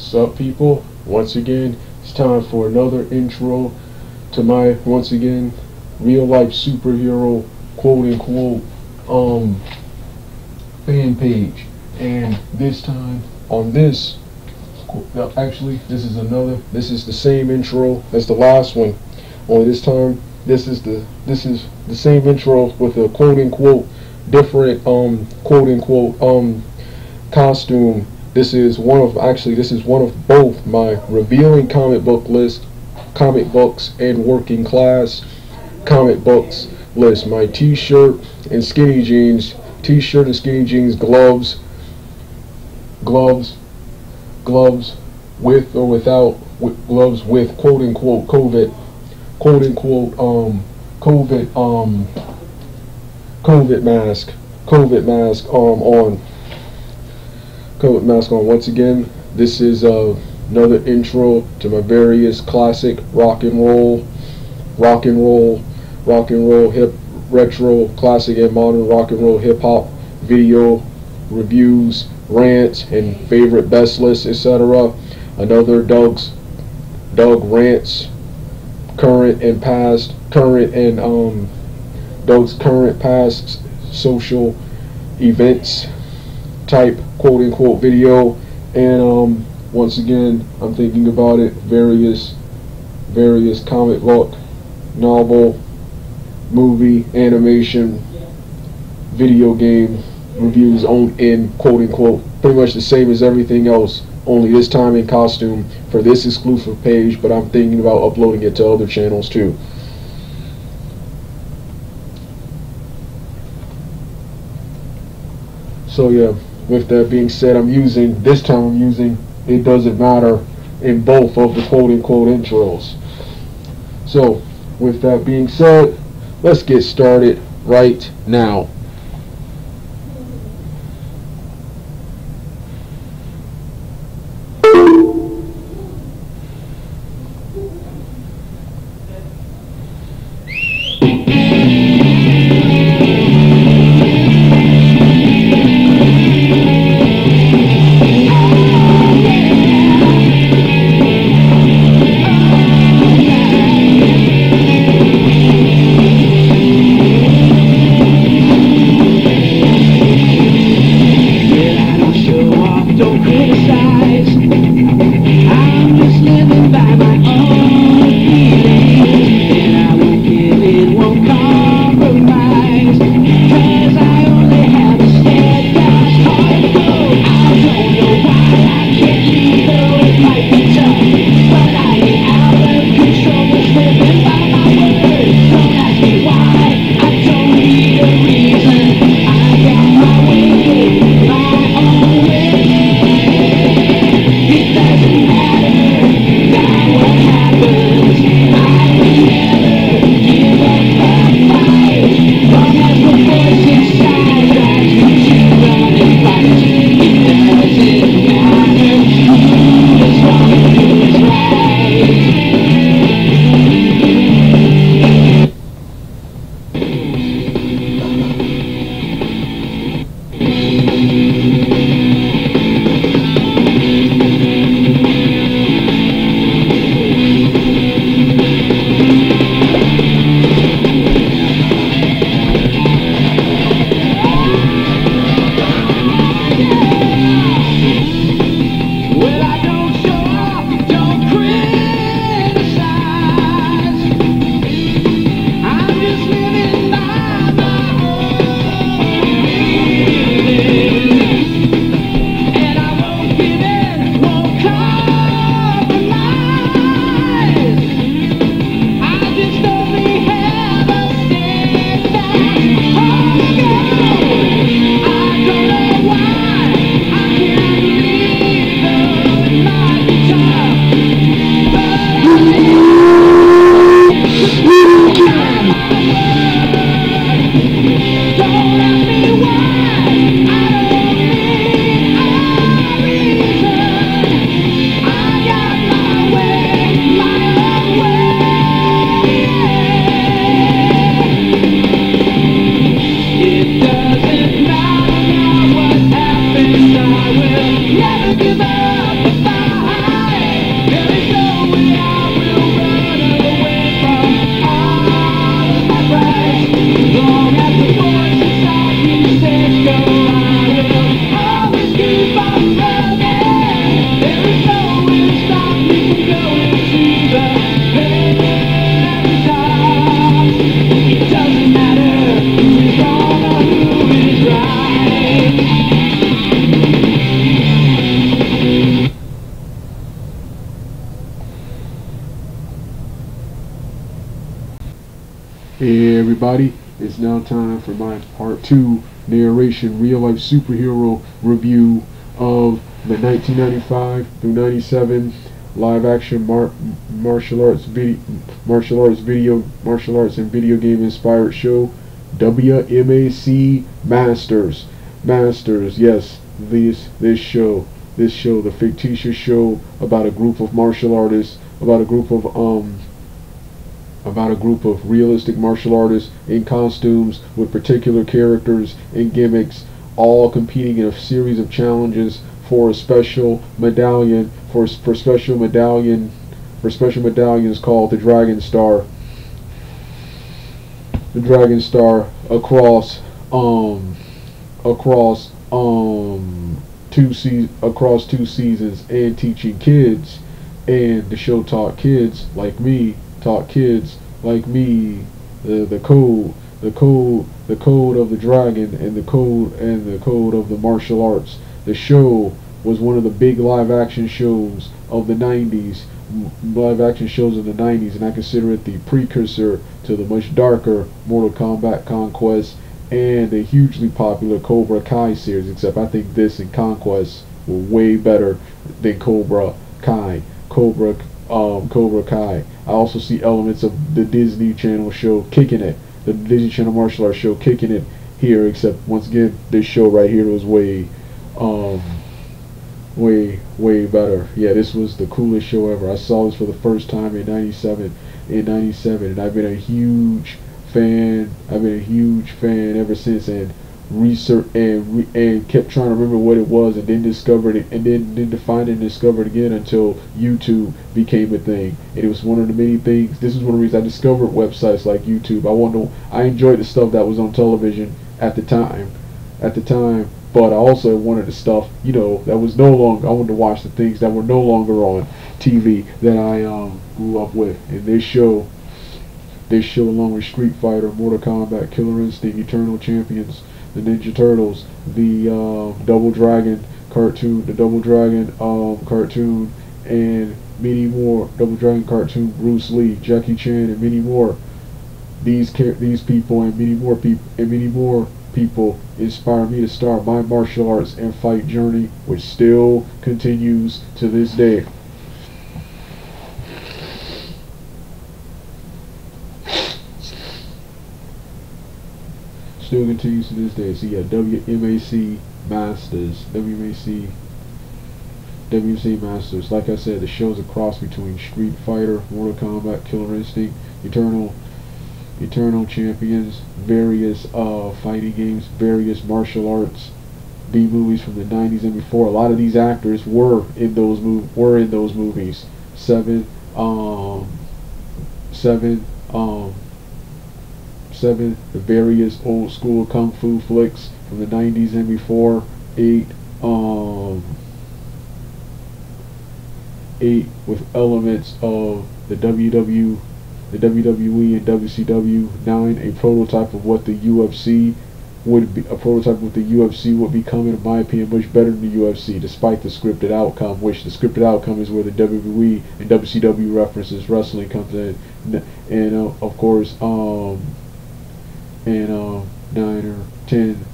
Sup people, once again it's time for another intro to my once again real life superhero quote unquote fan page. And this time on this, actually this is the same intro as the last one, only this time this is the same intro with a quote unquote different quote unquote costume. This is one of both my revealing comic book list, comic books and working class comic books list. My t-shirt and skinny jeans, gloves with or without gloves with quote unquote COVID mask on. Once again, this is another intro to my various classic rock and roll, hip, retro, classic and modern rock and roll, hip hop video reviews, rants, and favorite best lists, etc. Another Doug rants, current and Doug's current past social events type quote unquote video. And once again, I'm thinking about it, various comic book, novel, movie, animation, video game reviews on in quote unquote pretty much the same as everything else, only this time in costume for this exclusive page, but I'm thinking about uploading it to other channels too. So yeah, with that being said, this time I'm using It Doesn't Matter in both of the quote unquote intros. So with that being said, let's get started right now. everybody, it's now time for my part 2 narration real life superhero review of the 1995 through 97 live action martial arts and video game inspired show WMAC Masters. Yes, this show, the fictitious show about a group of martial artists, about a group of realistic martial artists in costumes with particular characters and gimmicks, all competing in a series of challenges for a special medallion, for special medallions called the Dragon Star. The Dragon Star across two seasons, and teaching kids, and the show taught kids like me the code of the dragon and the code of the martial arts. The show was one of the big live action shows of the 90s, and I consider it the precursor to the much darker Mortal Kombat Conquest and the hugely popular Cobra Kai series, except I think this and Conquest were way better than Cobra Kai. I also see elements of the Disney Channel show kicking it, the Disney Channel martial arts show kicking it here, except once again this show right here was way better. Yeah, this was the coolest show ever. I saw this for the first time in 97, and I've been a huge fan ever since, and research and kept trying to remember what it was, and then discovered it, and then defined and discovered again until YouTube became a thing. And it was one of the many things. This is one of the reasons I discovered websites like YouTube. I enjoyed the stuff that was on television at the time, but I also wanted the stuff, that was no longer. I wanted to watch the things that were no longer on TV that I grew up with. And this show along with Street Fighter, Mortal Kombat, Killer Instinct, Eternal Champions, the Ninja Turtles, the Double Dragon cartoon, and many more. Double Dragon cartoon, Bruce Lee, Jackie Chan, and many more. These people and many more people inspire me to start my martial arts and fight journey, which still continues to this day. So yeah, WMAC Masters. Like I said, the show's a cross between Street Fighter, Mortal Kombat, Killer Instinct, Eternal Champions, various fighting games, various martial arts, B-movies from the 90s and before. A lot of these actors were in those movies. Seven, the various old school kung fu flicks from the 90s and before. 8 with elements of the WWE and WCW. 9, a prototype of what the UFC would become, in my opinion, much better than the UFC, despite the scripted outcome, which the scripted outcome is where the WWE and WCW references wrestling comes in, and of course 9 or 10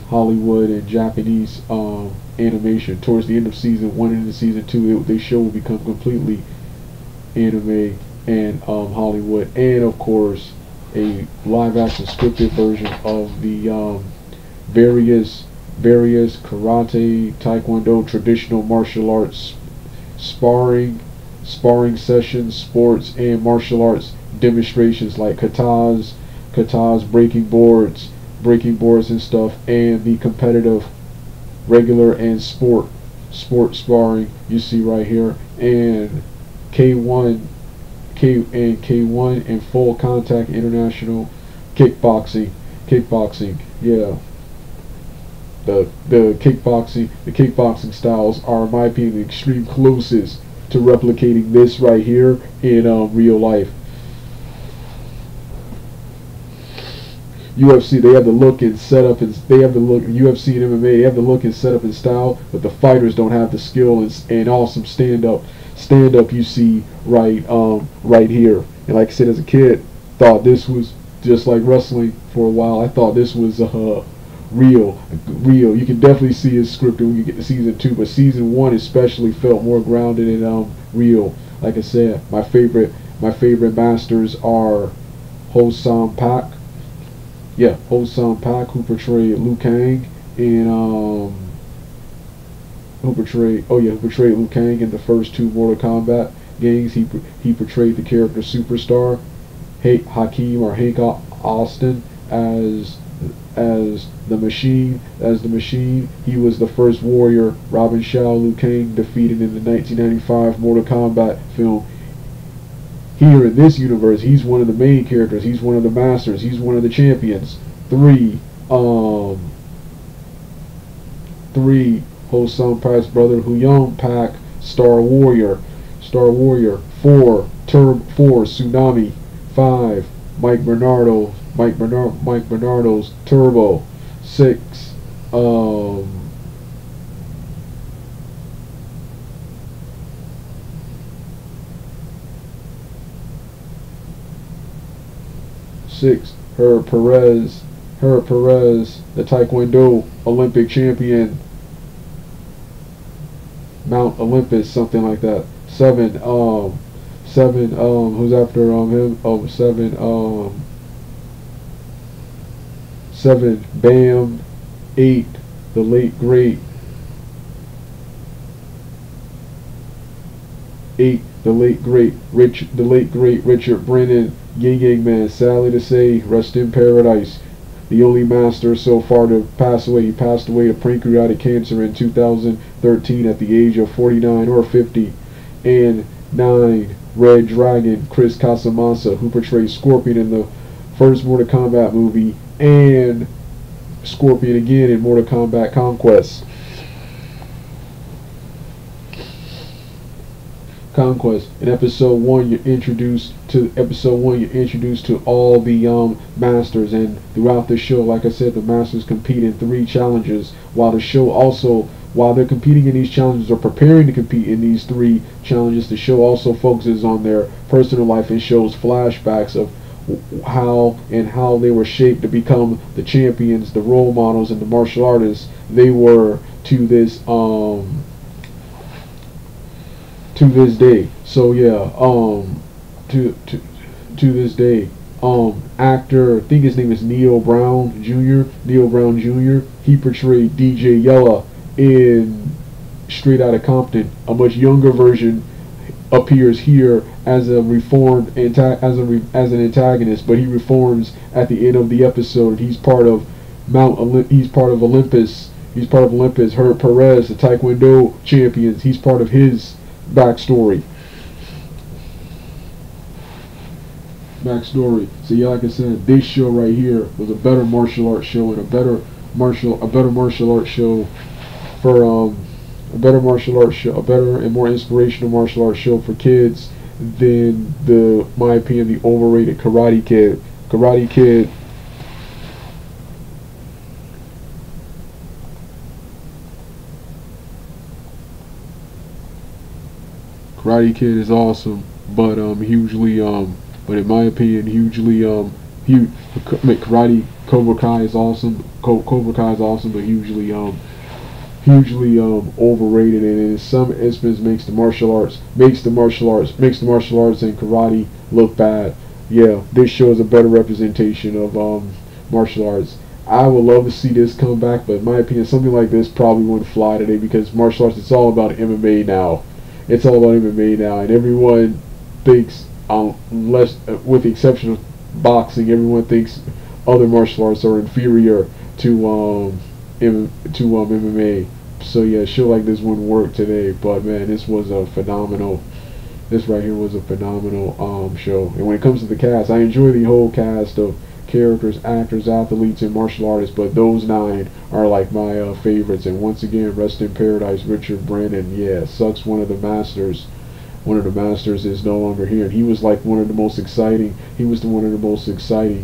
Hollywood and Japanese animation. Towards the end of season 1 and into season 2, the show will become completely anime and Hollywood, and of course a live action scripted version of the various karate, taekwondo, traditional martial arts, sparring sessions, sports, and martial arts demonstrations like katas, breaking boards and stuff, and the competitive, regular, and sport sparring you see right here, and K1 and full contact international kickboxing. Yeah, the kickboxing styles are, in my opinion, the extreme closest to replicating this right here in real life. UFC, they have the look and setup, and UFC and MMA, they have the look and setup and style, but the fighters don't have the skill and awesome stand-up stand up you see right here. And like I said, as a kid, thought this was just like wrestling for a while. I thought this was real. You can definitely see it's scripted when you get to season 2, but season 1 especially felt more grounded and real. Like I said, my favorite masters are Ho Sam Pak. Yeah, Ho Sam Pak, who portrayed Liu Kang, and who portrayed Liu Kang in the first 2 Mortal Kombat games. He portrayed the character Superstar. Hakeem or Hank Austin as the Machine. He was the first warrior Robin Shao Liu Kang defeated in the 1995 Mortal Kombat film. Here in this universe, he's one of the main characters. He's one of the masters. He's one of the champions. 3, Ho Sam Pak's brother Huyang Pak, Star Warrior. 4, Tsunami. 5, Mike Bernardo's Turbo. 6, Herb Perez, the Taekwondo Olympic champion, Mount Olympus, something like that. 7, who's after him? 7, Bam. 8, the late great Richard Brennan, Yang Man. Sadly to say, rest in paradise. The only master so far to pass away. He passed away of pancreatic cancer in 2013 at the age of 49 or 50. And 9, Red Dragon, Chris Casamassa, who portrayed Scorpion in the first Mortal Kombat movie, and Scorpion again in Mortal Kombat Conquest. In episode 1, you're introduced to all the masters, and throughout the show, like I said, the masters compete in 3 challenges. While they're competing in these challenges or preparing to compete in these 3 challenges, the show also focuses on their personal life and shows flashbacks of how they were shaped to become the champions, the role models, and the martial artists they were to this day. So yeah, to this day, actor, I think his name is Neil Brown Jr. He portrayed DJ Yella in Straight Outta Compton. A much younger version appears here as a reformed as an antagonist, but he reforms at the end of the episode. He's part of Olympus. Herb Perez, the Taekwondo champions. He's part of his backstory. So yeah, like I said, this show right here was a better martial arts show, and a better martial arts show a better and more inspirational martial arts show for kids than my opinion, the overrated Karate Kid. Karate Kid is awesome, but but in my opinion, Cobra Kai is awesome. Cobra Kai is awesome, but hugely overrated, and in some instances makes the martial arts and karate look bad. Yeah, this show is a better representation of martial arts. I would love to see this come back, but in my opinion, something like this probably wouldn't fly today, because martial arts, it's all about MMA now. And everyone thinks, unless with the exception of boxing, everyone thinks other martial arts are inferior to MMA. So yeah, a show like this wouldn't work today. But man, this right here was a phenomenal show. And when it comes to the cast, I enjoy the whole cast of characters, actors, athletes, and martial artists, but those 9 are like my favorites. And once again, rest in paradise, Richard Brennan. Yeah, sucks one of the masters is no longer here, and he was like one of the most exciting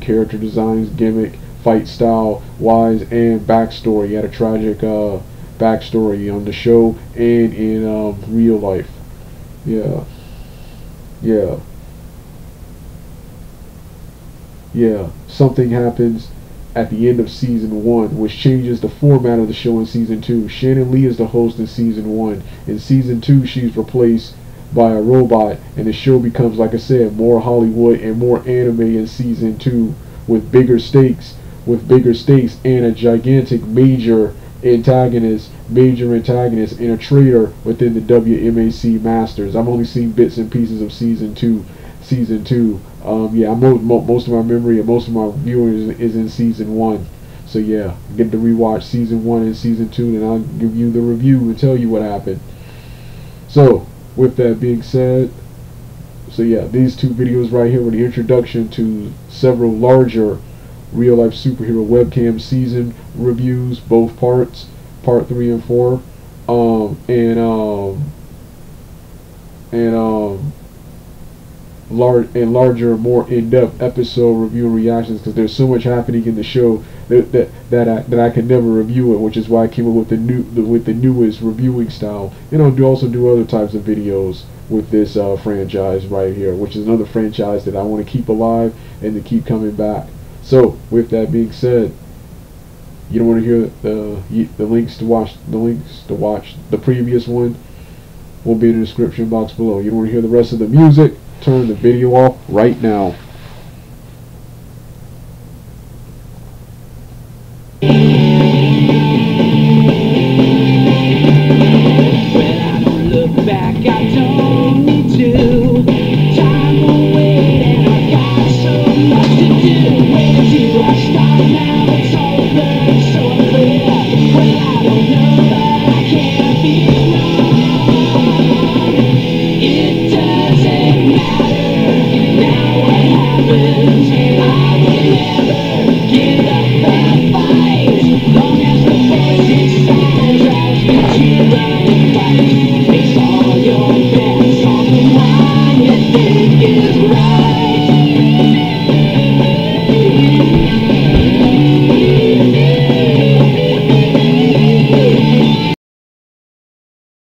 character designs, gimmick, fight style wise, and backstory. He had a tragic backstory on the show and in real life. Yeah. Yeah. Yeah. Something happens at the end of season 1, which changes the format of the show in season 2. Shannon Lee is the host in season 1. In season 2, she's replaced by a robot, and the show becomes, like I said, more Hollywood and more anime in season 2, with bigger stakes, and a gigantic major antagonist, and a traitor within the WMAC Masters. I've only seen bits and pieces of season 2. Yeah, most of my memory and most of my viewing is in season 1. So yeah, get to rewatch season 1 and season 2, and I'll give you the review and tell you what happened. So, with that being said, so yeah, these 2 videos right here were the introduction to several larger real-life superhero webcam season reviews, both parts, part 3 and 4, larger, more in-depth episode review and reactions, because there's so much happening in the show that I can never review it, which is why I came up with the newest reviewing style. And I'll also do other types of videos with this franchise right here, which is another franchise that I want to keep alive and to keep coming back. So with that being said, you don't want to hear the links to watch the previous one will be in the description box below. You don't want to hear the rest of the music, turn the video off right now.